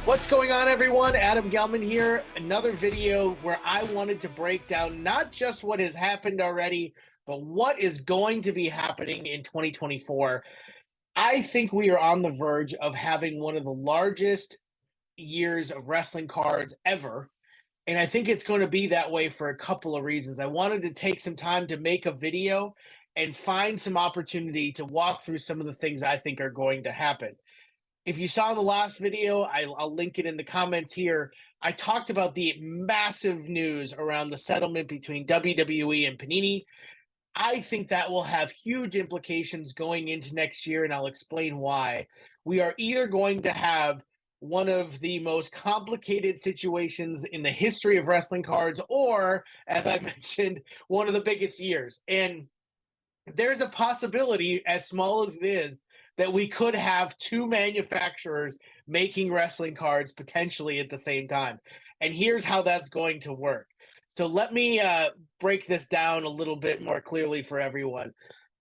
What's going on, everyone? Adam Gelman here. Another video where I wanted to break down not just what has happened already, but what is going to be happening in 2024. I think we are on the verge of having one of the largest years of wrestling cards ever. And I think it's going to be that way for a couple of reasons. I wanted to take some time to make a video and find some opportunity to walk through some of the things I think are going to happen. If you saw the last video, I'll link it in the comments here. I talked about the massive news around the settlement between WWE and Panini. I think that will have huge implications going into next year, and I'll explain why. We are either going to have one of the most complicated situations in the history of wrestling cards, or, as I mentioned, one of the biggest years. And there's a possibility, as small as it is, that we could have two manufacturers making wrestling cards potentially at the same time. And here's how that's going to work. So let me break this down a little bit more clearly for everyone.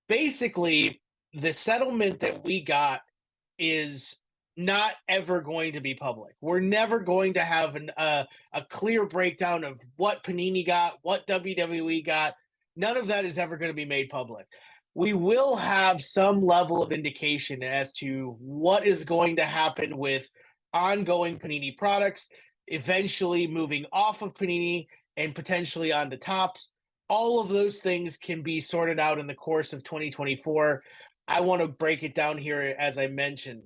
Basically, the settlement that we got is not ever going to be public. We're never going to have a clear breakdown of what Panini got, what WWE got. None of that is ever going to be made public. We will have some level of indication as to what is going to happen with ongoing Panini products, eventually moving off of Panini and potentially onto Topps. All of those things can be sorted out in the course of 2024. I want to break it down here, as I mentioned.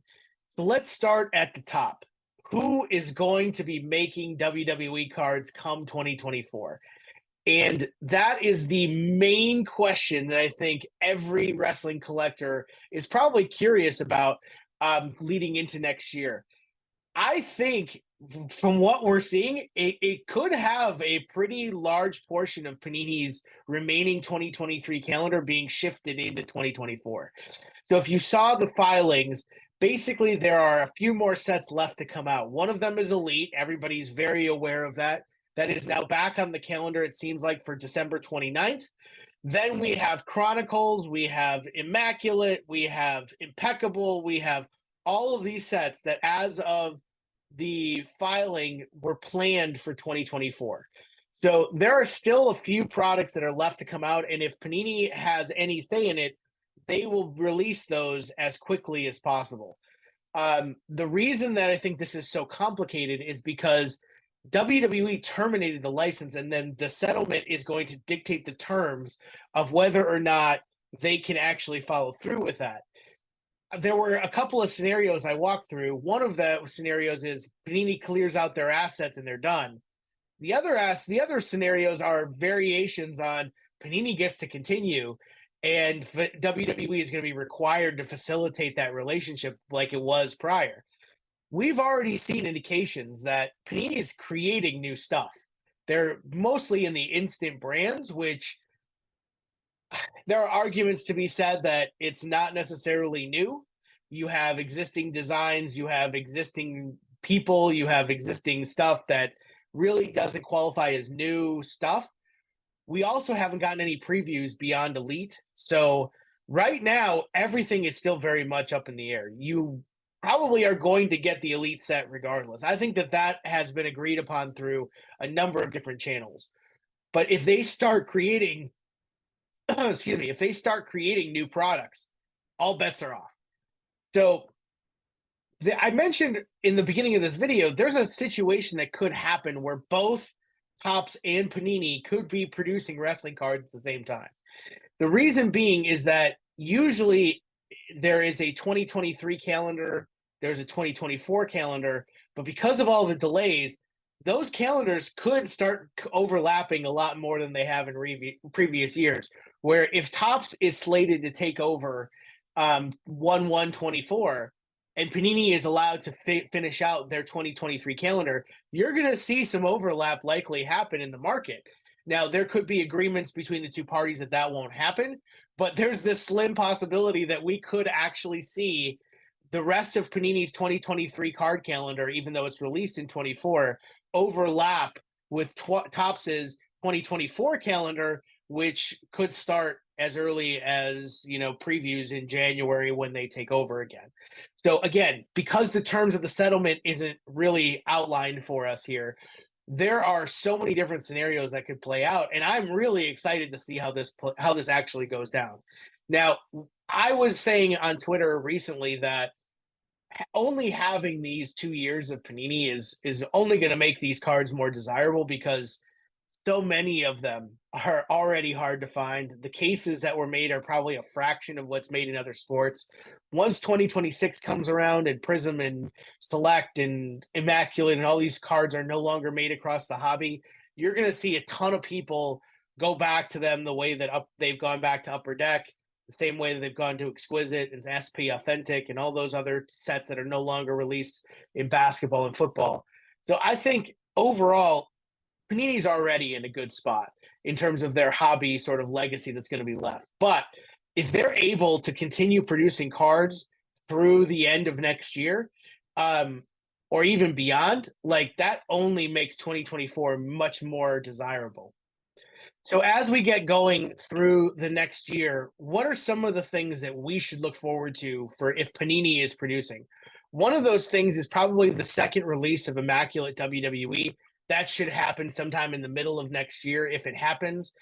So let's start at the top. Who is going to be making WWE cards come 2024? And that is the main question that I think every wrestling collector is probably curious about leading into next year. I think from what we're seeing, it could have a pretty large portion of Panini's remaining 2023 calendar being shifted into 2024. So if you saw the filings, basically there are a few more sets left to come out. One of them is Elite. Everybody's very aware of that. That is now back on the calendar, it seems like, for December 29th. Then we have Chronicles, we have Immaculate, we have Impeccable, we have all of these sets that, as of the filing, were planned for 2024. So there are still a few products that are left to come out, and if Panini has any say in it, they will release those as quickly as possible. The reason that I think this is so complicated is because WWE terminated the license, and then the settlement is going to dictate the terms of whether or not they can actually follow through with that. There were a couple of scenarios I walked through. One of the scenarios is Panini clears out their assets and they're done. The other scenarios are variations on Panini gets to continue, and WWE is going to be required to facilitate that relationship like it was prior. We've already seen indications that Panini is creating new stuff. They're mostly in the instant brands, which there are arguments to be said that it's not necessarily new. You have existing designs, you have existing people, you have existing stuff that really doesn't qualify as new stuff. We also haven't gotten any previews beyond Elite. So right now, everything is still very much up in the air. You probably are going to get the Elite set regardless. I think that has been agreed upon through a number of different channels. But if they start creating, if they start creating new products, all bets are off. So I mentioned in the beginning of this video, there's a situation that could happen where both Topps and Panini could be producing wrestling cards at the same time. The reason being is that usually there is a 2023 calendar, there's a 2024 calendar, but because of all the delays, those calendars could start overlapping a lot more than they have in previous years, where if Topps is slated to take over 1/1/24 and Panini is allowed to finish out their 2023 calendar, you're going to see some overlap likely happen in the market. Now, there could be agreements between the two parties that won't happen, but there's this slim possibility that we could actually see the rest of Panini's 2023 calendar, even though it's released in 24, overlap with Topps's 2024 calendar, which could start as early as, previews in January when they take over again. So again, because the terms of the settlement isn't really outlined for us here, there are so many different scenarios that could play out, and I'm really excited to see how this actually goes down. Now, I was saying on Twitter recently that only having these 2 years of Panini is only going to make these cards more desirable because so many of them are already hard to find. The cases that were made are probably a fraction of what's made in other sports. Once 2026 comes around and Prism and Select and Immaculate and all these cards are no longer made across the hobby, you're going to see a ton of people go back to them the way that they've gone back to Upper Deck, the same way that they've gone to Exquisite and SP Authentic and all those other sets that are no longer released in basketball and football. So I think overall, Panini's already in a good spot in terms of their hobby sort of legacy that's going to be left. But if they're able to continue producing cards through the end of next year, or even beyond, like that only makes 2024 much more desirable. So as we get going through the next year, what are some of the things that we should look forward to for if Panini is producing? One of those things is probably the second release of Immaculate WWE. That should happen sometime in the middle of next year if it happens.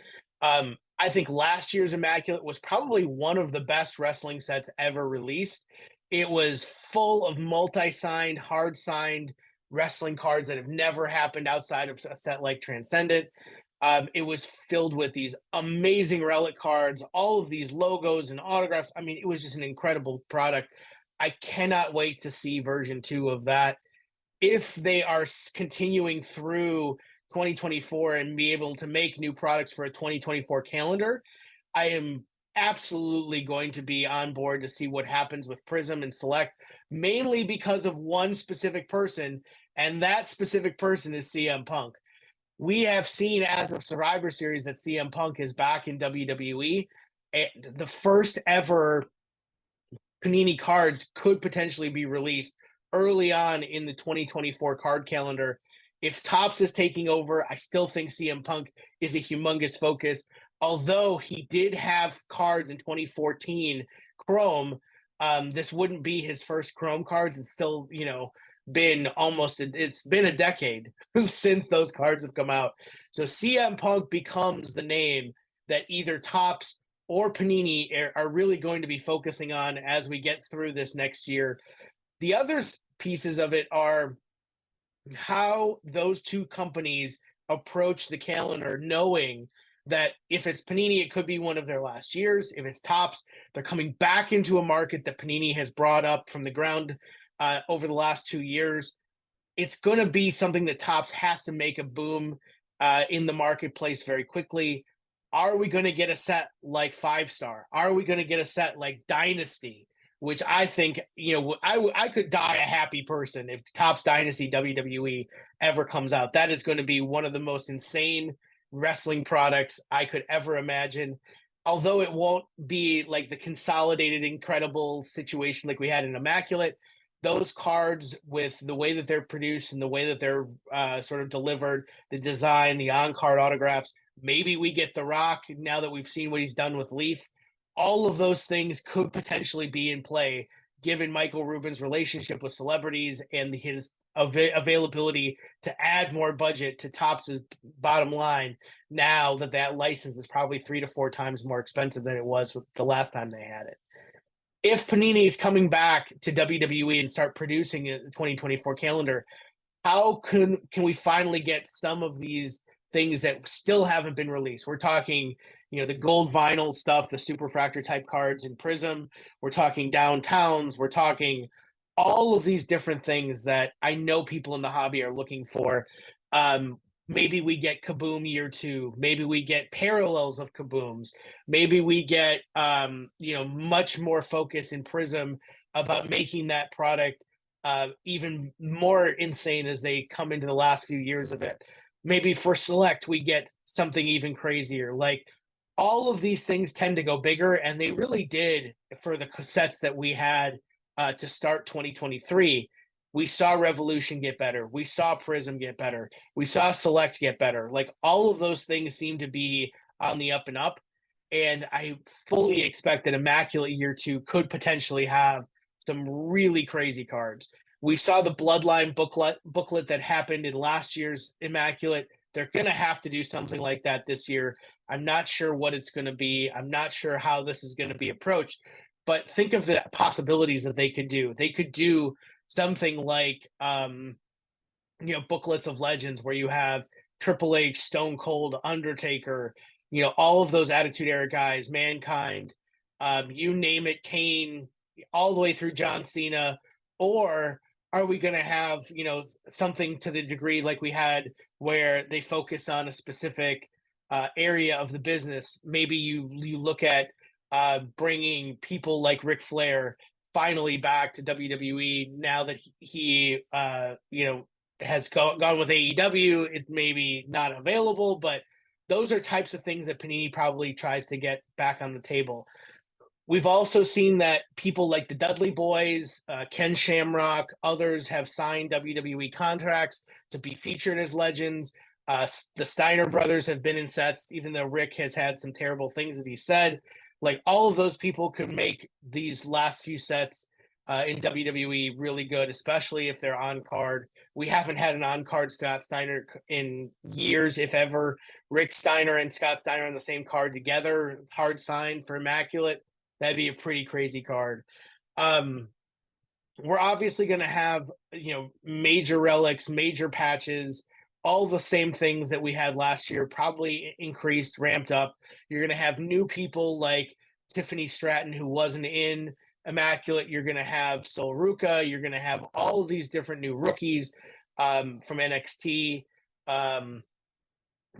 I think last year's Immaculate was probably one of the best wrestling sets ever released. It was full of multi-signed, hard-signed wrestling cards that have never happened outside of a set like Transcendent. It was filled with these amazing relic cards, all of these logos and autographs. I mean, it was just an incredible product. I cannot wait to see version 2 of that. If they are continuing through 2024 and be able to make new products for a 2024 calendar, I am absolutely going to be on board to see what happens with Prism and Select, mainly because of one specific person, and that specific person is CM Punk. We have seen as of Survivor Series that CM Punk is back in WWE, and the first ever Panini cards could potentially be released early on in the 2024 card calendar. If Topps is taking over, I still think CM Punk is a humongous focus. Although he did have cards in 2014 Chrome, this wouldn't be his first Chrome cards. It's still, it's been a decade since those cards have come out. So CM Punk becomes the name that either Topps or Panini are really going to be focusing on as we get through this next year. The other pieces of it are how those two companies approach the calendar, knowing that if it's Panini, it could be one of their last years. If it's Topps, they're coming back into a market that Panini has brought up from the ground over the last 2 years. It's going to be something that Topps has to make a boom in the marketplace very quickly. Are we going to get a set like 5-Star? Are we going to get a set like Dynasty? Which I think, I could die a happy person if Topps Dynasty WWE ever comes out. That is going to be one of the most insane wrestling products I could ever imagine. Although it won't be like the consolidated, incredible situation like we had in Immaculate, those cards with the way that they're produced and the way that they're sort of delivered, the design, the on-card autographs, maybe we get The Rock now that we've seen what he's done with Leaf. All of those things could potentially be in play given Michael Rubin's relationship with celebrities and his availability to add more budget to Topps' bottom line now that license is probably 3 to 4 times more expensive than it was the last time they had it. If Panini is coming back to WWE and start producing a 2024 calendar, how can we finally get some of these things that still haven't been released? We're talking, the gold vinyl stuff, the superfractor type cards in Prism. We're talking downtowns. We're talking all of these different things that I know people in the hobby are looking for. Maybe we get Kaboom year 2. Maybe we get parallels of Kabooms. Maybe we get, much more focus in Prism about making that product even more insane as they come into the last few years of it. Maybe for Select, we get something even crazier. Like, all of these things tend to go bigger, and they really did for the sets that we had to start 2023. We saw Revolution get better. We saw Prism get better. We saw Select get better. Like, all of those things seem to be on the up and up. And I fully expect that Immaculate Year 2 could potentially have some really crazy cards. We saw the Bloodline booklet that happened in last year's Immaculate. They're going to have to do something like that this year. I'm not sure what it's going to be. I'm not sure how this is going to be approached, but think of the possibilities that they could do. They could do something like booklets of legends where you have Triple H, Stone Cold, Undertaker, all of those Attitude Era guys, Mankind, you name it, Kane, all the way through John Cena. Or are we going to have, something to the degree like we had where they focus on a specific area of the business? Maybe you look at bringing people like Ric Flair finally back to WWE now that he has gone with AEW. It's maybe not available, but those are types of things that Panini probably tries to get back on the table. We've also seen that people like the Dudley Boys, Ken Shamrock, others have signed WWE contracts to be featured as legends. The Steiner brothers have been in sets, even though Rick has had some terrible things that he said. Like, all of those people could make these last few sets in WWE really good, especially if they're on card. We haven't had an on card Scott Steiner in years, if ever. Rick Steiner and Scott Steiner on the same card together, hard sign for Immaculate. That'd be a pretty crazy card. We're obviously going to have, major relics, major patches, all the same things that we had last year, probably increased, ramped up. You're going to have new people like Tiffany Stratton, who wasn't in Immaculate. You're going to have Sol Ruca. You're going to have all of these different new rookies from NXT.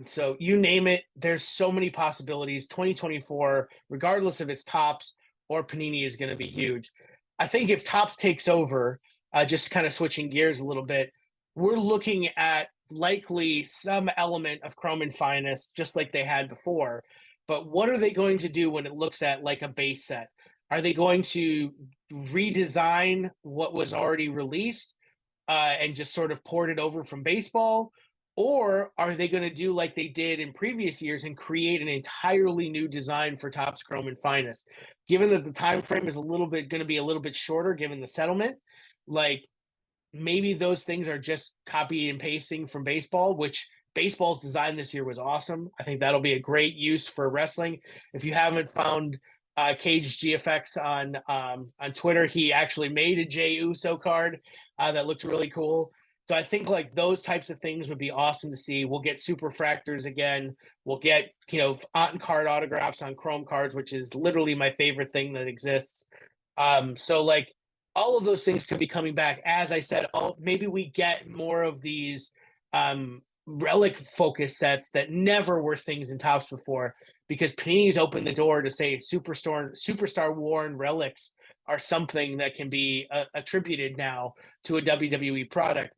So you name it, there's so many possibilities. 2024, regardless if it's Topps or Panini, is going to be huge. I think if Topps takes over, just kind of switching gears a little bit, we're looking at likely some element of Chrome and Finest, just like they had before. But what are they going to do when it looks at like a base set? Are they going to redesign what was already released and just sort of port it over from baseball? Or are they going to do like they did in previous years and create an entirely new design for Topps Chrome and Finest? Given that the time frame is going to be a little bit shorter, given the settlement, like maybe those things are just copy and pasting from baseball, which baseball's design this year was awesome. I think that'll be a great use for wrestling. If you haven't found Cage GFX on Twitter, he actually made a Jey Uso card that looked really cool. So I think like those types of things would be awesome to see. We'll get super fractors again. We'll get, on card autographs on Chrome cards, which is literally my favorite thing that exists. So like all of those things could be coming back. As I said, maybe we get more of these relic focus sets that never were things in Topps before, because Panini's opened the door to say superstar worn relics are something that can be attributed now to a WWE product.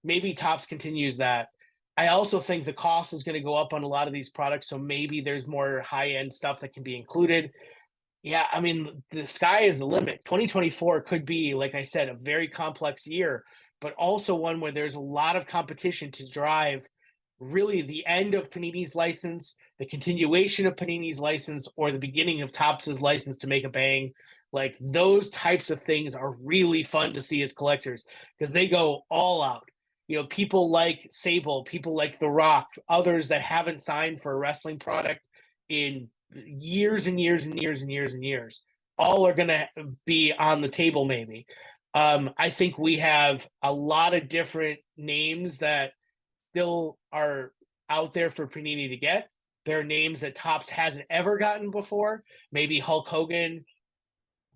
Maybe Topps continues that. I also think the cost is going to go up on a lot of these products, so maybe there's more high-end stuff that can be included. Yeah, I mean, the sky is the limit. 2024 could be, like I said, a very complex year, but also one where there's a lot of competition to drive really the end of Panini's license, the continuation of Panini's license, or the beginning of Topps's license to make a bang. Like, those types of things are really fun to see as collectors because they go all out. People like Sable, people like The Rock, others that haven't signed for a wrestling product in years and years and years and years and years, all are going to be on the table maybe. I think we have a lot of different names that still are out there for Panini to get. There are names that Topps hasn't ever gotten before. Maybe Hulk Hogan,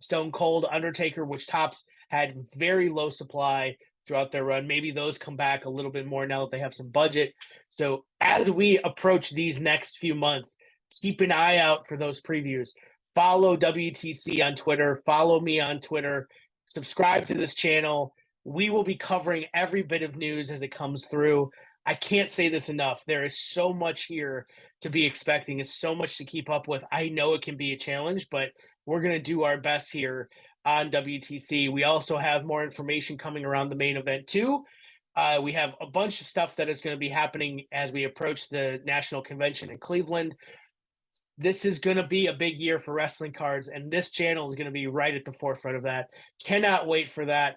Stone Cold, Undertaker, which Topps had very low supply throughout their run. Maybe those come back a little bit more now that they have some budget. So as we approach these next few months, keep an eye out for those previews. Follow WTC on Twitter. Follow me on Twitter. Subscribe to this channel. We will be covering every bit of news as it comes through. I can't say this enough. There is so much here to be expecting. It's so much to keep up with. I know it can be a challenge, but we're going to do our best here on WTC. We also have more information coming around the main event too. We have a bunch of stuff that is going to be happening as we approach the national convention in Cleveland. This is going to be a big year for wrestling cards, and this channel is going to be right at the forefront of that. Cannot wait for that.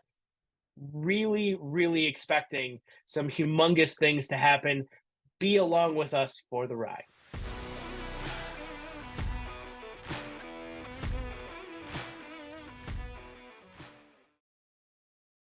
Really, really expecting some humongous things to happen. Be along with us for the ride.